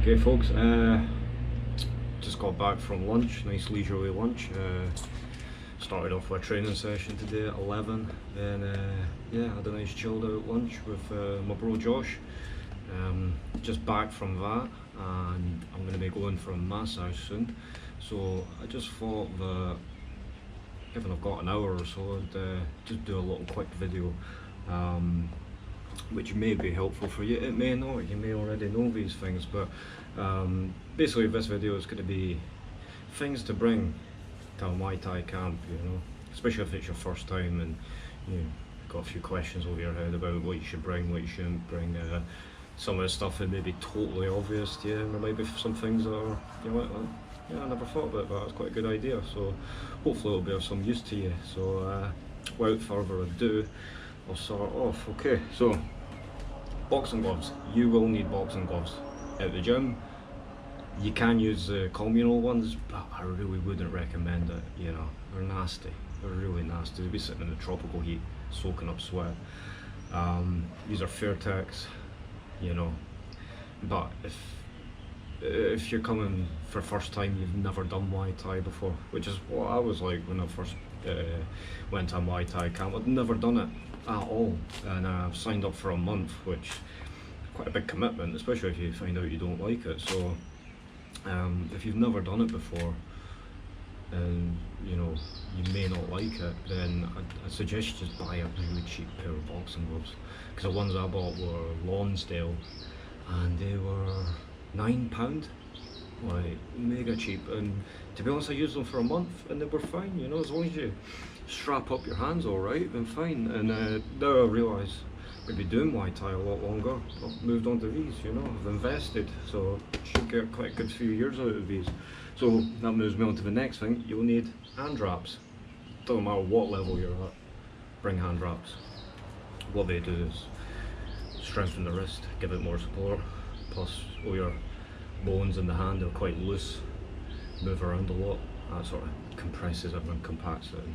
Okay folks, just got back from lunch, nice leisurely lunch. Started off with a training session today at 11, then yeah, had a nice chilled out lunch with my bro Josh. Just back from that, and I'm going to be going for a massage soon, so I just thought that given I've got an hour or so, I'd just do a little quick video which may be helpful for you. It may not, you may already know these things, but basically this video is going to be things to bring to a Muay Thai camp, you know, especially if it's your first time and you've got a few questions over your head about what you should bring, what you shouldn't bring. Some of the stuff that may be totally obvious to you, and there might be some things that are, you know, yeah, I never thought about that, that's quite a good idea, so hopefully it'll be of some use to you. So without further ado, I'll start off. Okay, so boxing gloves. You will need boxing gloves at the gym. You can use the communal ones, but I really wouldn't recommend it, you know, they're nasty, they're really nasty. They'll be sitting in the tropical heat, soaking up sweat. These are Fairtex, you know, but if you're coming for the first time, you've never done Muay Thai before, which is what I was like when I first went to a Muay Thai camp. I'd never done it at all, and I've signed up for a month, which is quite a big commitment, especially if you find out you don't like it. So if you've never done it before and you know you may not like it, then I suggest you just buy a really cheap pair of boxing gloves, because the ones I bought were Lonsdale and they were £9, like mega cheap, and to be honest I used them for a month and they were fine, you know, as long as you strap up your hands all right, then fine. And now I realise I've been doing Muay Thai a lot longer, I've moved on to these, you know, I've invested, so should get quite a good few years out of these. So that moves me on to the next thing. You'll need hand wraps. Doesn't matter what level you're at, bring hand wraps. What they do is strengthen the wrist, give it more support, plus all your bones in the hand are quite loose, move around a lot, that sort of compresses it and compacts it, and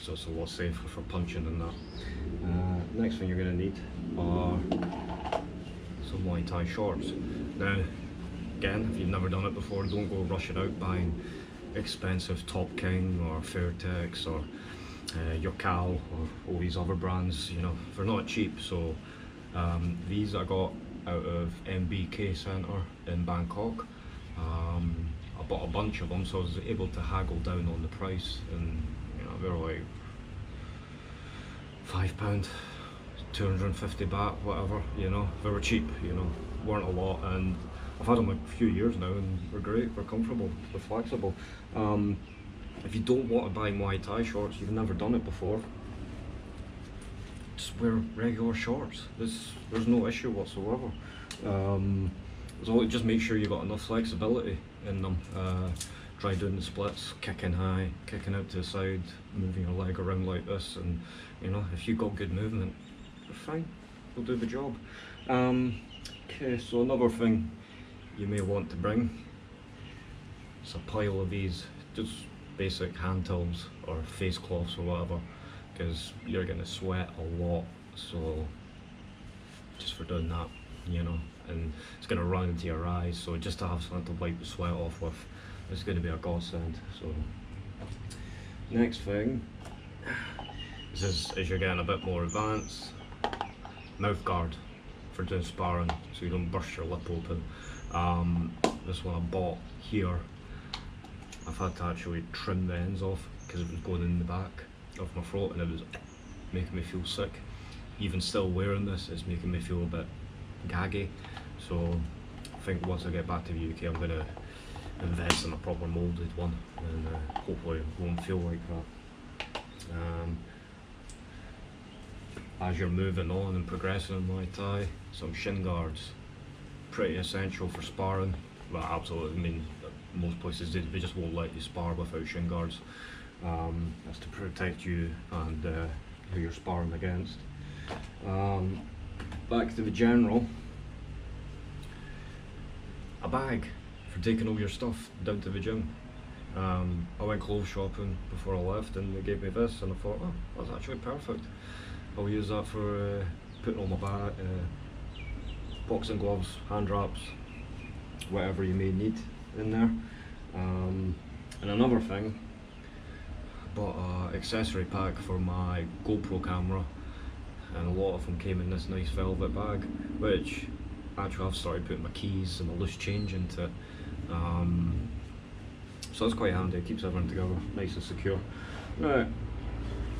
so it's a lot safer for punching and that. Next thing you're going to need are some Muay Thai shorts. Now again, if you've never done it before, don't go rushing out buying expensive Top King or Fairtex or your Cal or all these other brands, you know, they're not cheap. So these I got out of MBK Centre in Bangkok. I bought a bunch of them, so I was able to haggle down on the price, and you know, they were like £5, 250 baht, whatever, you know, they were cheap, you know, weren't a lot, and I've had them a few years now and they're great, they're comfortable, they're flexible. If you don't want to buy Muay Thai shorts, you've never done it before, just wear regular shorts. There's no issue whatsoever. So just make sure you've got enough flexibility in them. Try doing the splits, kicking high, kicking out to the side, moving your leg around like this, and you know, if you've got good movement, you're fine, you'll do the job. Okay, so another thing you may want to bring is a pile of these, just basic hand towels or face cloths or whatever, because you're going to sweat a lot, so just for doing that, you know, and it's going to run into your eyes, so just to have something to wipe the sweat off with, it's going to be a godsend. So next thing is, as you're getting a bit more advanced, mouth guard for doing sparring, so you don't burst your lip open. This one I bought here, I've had to actually trim the ends off because it was going in the back of my throat and it was making me feel sick. Even still wearing this, it's making me feel a bit gaggy, so I think once I get back to the UK I'm going to invest in a proper moulded one, and hopefully it won't feel like that. As you're moving on and progressing in Muay Thai, some shin guards, pretty essential for sparring. Well, absolutely, I mean, most places they just won't let you spar without shin guards. That's to protect you and who you're sparring against. Back to the general, a bag for taking all your stuff down to the gym. I went clothes shopping before I left and they gave me this, and I thought, oh, that's actually perfect. I'll use that for putting on my bag, boxing gloves, hand wraps, whatever you may need in there. And another thing, I bought an accessory pack for my GoPro camera, and a lot of them came in this nice velvet bag, which actually I've started putting my keys and my loose change into it. So that's quite handy, it keeps everything together nice and secure. Right,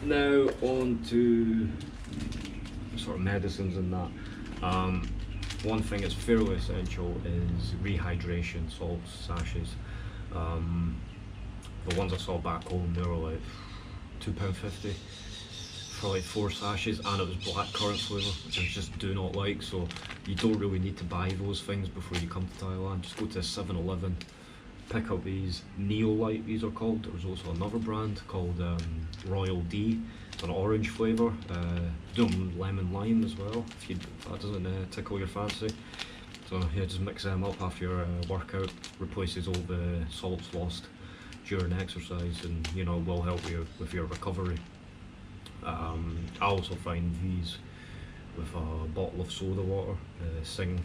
now on to sort of medicines and that. One thing that's fairly essential is rehydration salts, sachets. The ones I saw back home, they were like £2.50 for like 4 sachets, and it was blackcurrant flavour, which I just do not like, so you don't really need to buy those things before you come to Thailand. Just go to 7-Eleven, pick up these Neolite, these are called. There's also another brand called Royal D. It's an orange flavour, do them lemon lime as well, if that doesn't tickle your fancy. So yeah, just mix them up after your workout, replaces all the salts lost during exercise, and you know, will help you with your recovery. I also find these with a bottle of soda water, Sing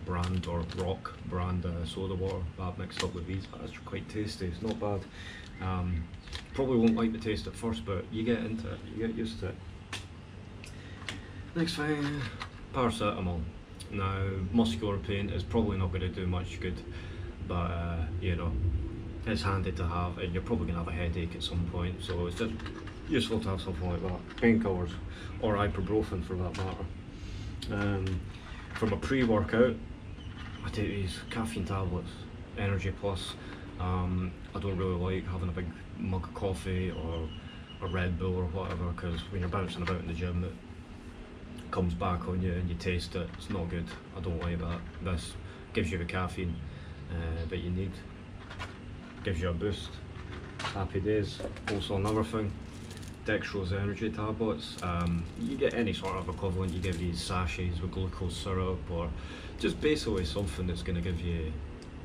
brand or Rock brand soda water, that mixed up with these. That's quite tasty, it's not bad. Probably won't like the taste at first, but you get into it, you get used to it. Next thing, paracetamol. Now, muscular pain is probably not going to do much good, but you know, it's handy to have, and you're probably going to have a headache at some point, so it's just useful to have something like that. Painkillers, or ibuprofen for that matter. From a pre-workout, I take these caffeine tablets, Energy Plus. I don't really like having a big mug of coffee or a Red Bull or whatever, because when you're bouncing about in the gym, it comes back on you and you taste it. It's not good. I don't like that. This gives you the caffeine that you need, gives you a boost. Happy days. Also another thing, dextrose energy tablets. You get any sort of equivalent. You get these sachets with glucose syrup, or just basically something that's going to give you,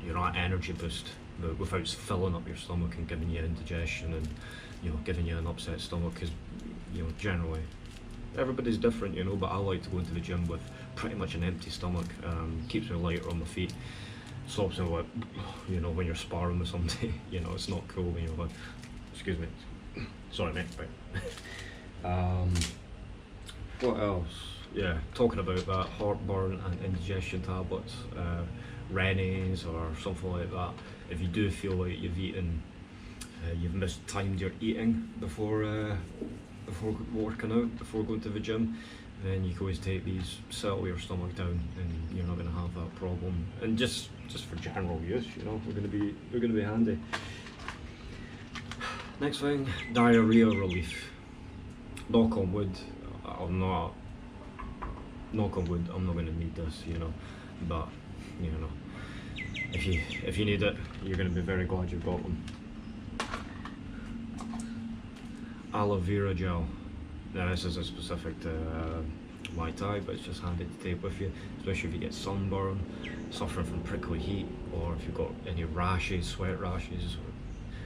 you know, an energy boost, but without filling up your stomach and giving you indigestion and, you know, giving you an upset stomach. Because, you know, generally everybody's different, you know, but I like to go into the gym with pretty much an empty stomach. Keeps me lighter on my feet, stops me, like, you know, when you're sparring with somebody, you know, it's not cool when you're like, excuse me, sorry mate, right. What else? Yeah, talking about that, heartburn and indigestion tablets, Renes or something like that. If you do feel like you've eaten, you've mistimed your eating before working out, before going to the gym, then you can always take these, settle your stomach down, and you're not going to have that problem. And just for general use, you know, they're going to be handy. Next thing, diarrhea relief. Knock on wood, I'm not going to need this, you know, but you know, if you need it, you're going to be very glad you've got them. Aloe vera gel. Now this isn't specific to Muay Thai, but it's just handy to take with you, especially if you get sunburn, suffering from prickly heat, or if you've got any rashes, sweat rashes, or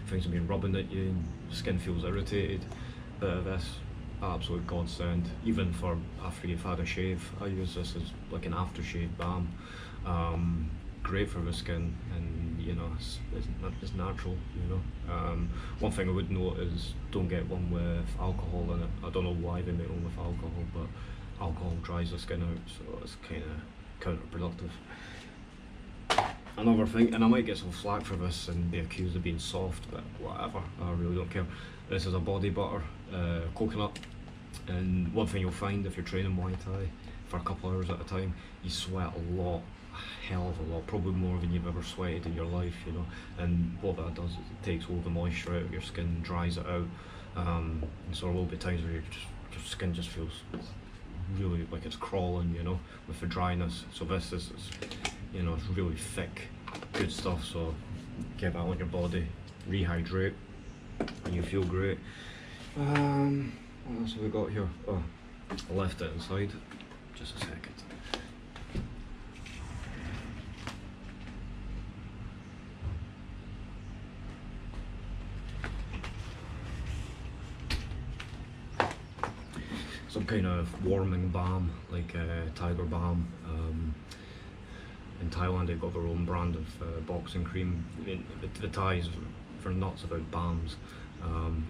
things have been rubbing at you and skin feels irritated. Bit of this, absolute godsend. Even for after you've had a shave, I use this as like an aftershave balm. Great for the skin, and you know, it's natural, you know. One thing I would note is don't get one with alcohol in it. I don't know why they make one with alcohol, but alcohol dries the skin out, so it's kind of counterproductive. Another thing, and I might get some flack for this and be accused of being soft, but whatever, I really don't care. This is a body butter, coconut, and one thing you'll find if you're training Muay Thai for a couple hours at a time, you sweat a lot, a hell of a lot, probably more than you've ever sweated in your life, you know. And what that does is it takes all the moisture out of your skin, dries it out, and so there will be times where your skin just feels really like it's crawling, you know, with the dryness. So this is, you know, it's really thick, good stuff, so get that on your body, rehydrate, and you feel great. What else have we got here? Oh, I left it inside, just a second. Some kind of warming balm, like Tiger Balm, Thailand they've got their own brand of boxing cream. I mean, the Thais are nuts about balms.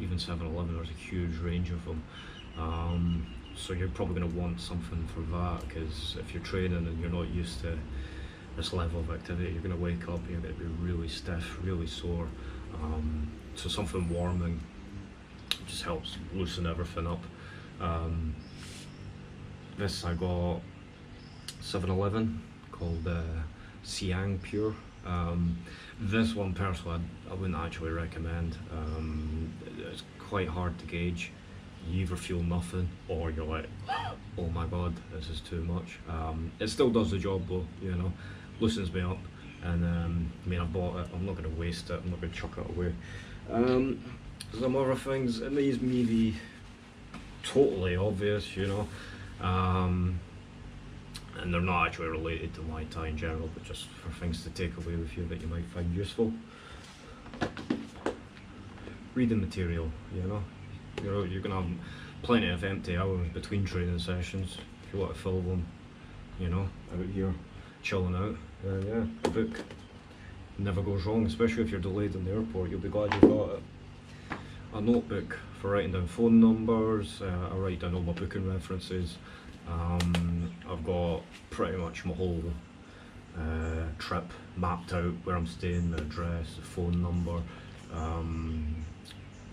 Even 7-Eleven, there's a huge range of them. So you're probably going to want something for that, because if you're training and you're not used to this level of activity, you're going to wake up and you're going to be really stiff, really sore. So something warming just helps loosen everything up. This I got 7-Eleven, called Siang Pure. This one personally I wouldn't actually recommend. It's quite hard to gauge. You either feel nothing or you're like, oh my god, this is too much. It still does the job though, you know, loosens me up. And I mean, I bought it, I'm not going to waste it, I'm not going to chuck it away. Some other things, and these may be totally obvious, you know, and they're not actually related to Muay Thai in general, but just for things to take away with you that you might find useful. Reading material, you know, you're going to have plenty of empty hours between training sessions. If you want to fill them, you know, out here chilling out, yeah, a book never goes wrong, especially if you're delayed in the airport. You'll be glad you got it. A notebook for writing down phone numbers. I write down all my booking references. I've got pretty much my whole trip mapped out, where I'm staying, the address, the phone number,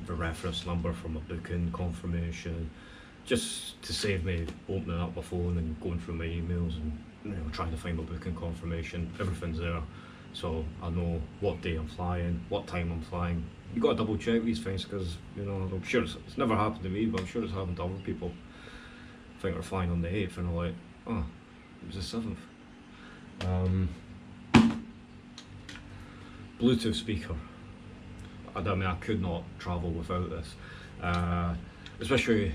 the reference number for my booking confirmation, just to save me opening up my phone and going through my emails and, you know, trying to find my booking confirmation. Everything's there, so I know what day I'm flying, what time I'm flying. You got to double check these things, because, you know, I'm sure it's never happened to me, but I'm sure it's happened to other people. I think they're flying on the 8th and they're like, oh, it was the 7th. Bluetooth speaker. I mean, I could not travel without this. Especially,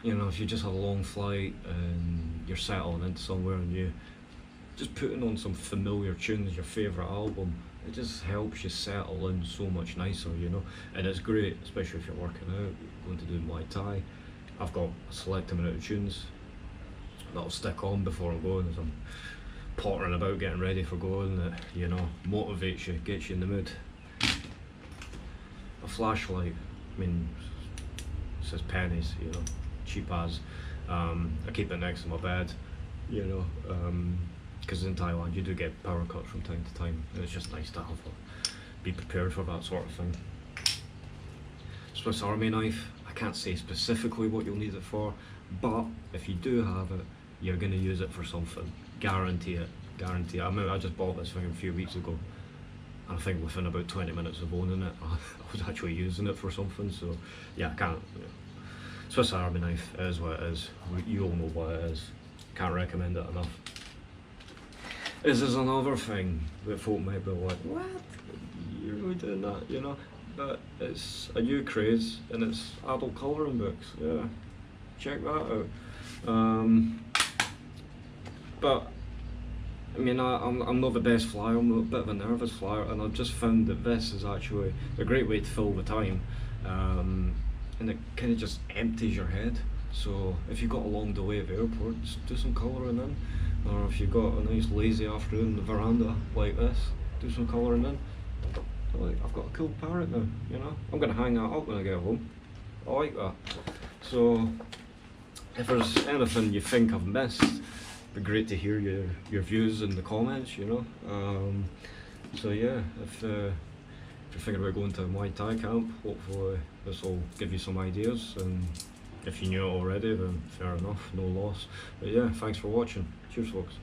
you know, if you just have a long flight and you're settling into somewhere and you just putting on some familiar tunes, your favourite album, it just helps you settle in so much nicer, you know. And it's great, especially if you're working out, going to do Muay Thai. I've got a select amount of tunes that'll stick on before I'm going, as I'm pottering about getting ready for going, that, you know, motivates you, gets you in the mood. A flashlight, I mean, it says pennies, you know, cheap as. I keep it next to my bed, you know, because in Thailand you do get power cuts from time to time, and it's just nice to have be prepared for that sort of thing. Swiss Army knife, I can't say specifically what you'll need it for, but if you do have it, you're going to use it for something. Guarantee it, guarantee it. I mean, I just bought this thing a few weeks ago, and I think within about 20 minutes of owning it, I was actually using it for something, so yeah, I can't. Yeah. Swiss Army knife is what it is. You all know what it is. Can't recommend it enough. This is another thing that folk might be like, what? You're really doing that, you know? But it's a new craze, and it's adult colouring books. Yeah, check that out. But I mean, I'm not the best flyer. I'm a bit of a nervous flyer, and I've just found that this is actually a great way to fill the time, and it kind of just empties your head. So if you've got a long delay at the airport, just do some colouring in, or if you've got a nice lazy afternoon in the veranda like this, do some colouring in. Like, I've got a cool parrot now, you know. I'm gonna hang that up when I get home. I like that. So if there's anything you think I've missed, it'd be great to hear your views in the comments, you know. So yeah, if you're thinking about going to a Muay Thai camp, hopefully this will give you some ideas, and if you knew it already, then fair enough, no loss. But yeah, thanks for watching. Cheers folks.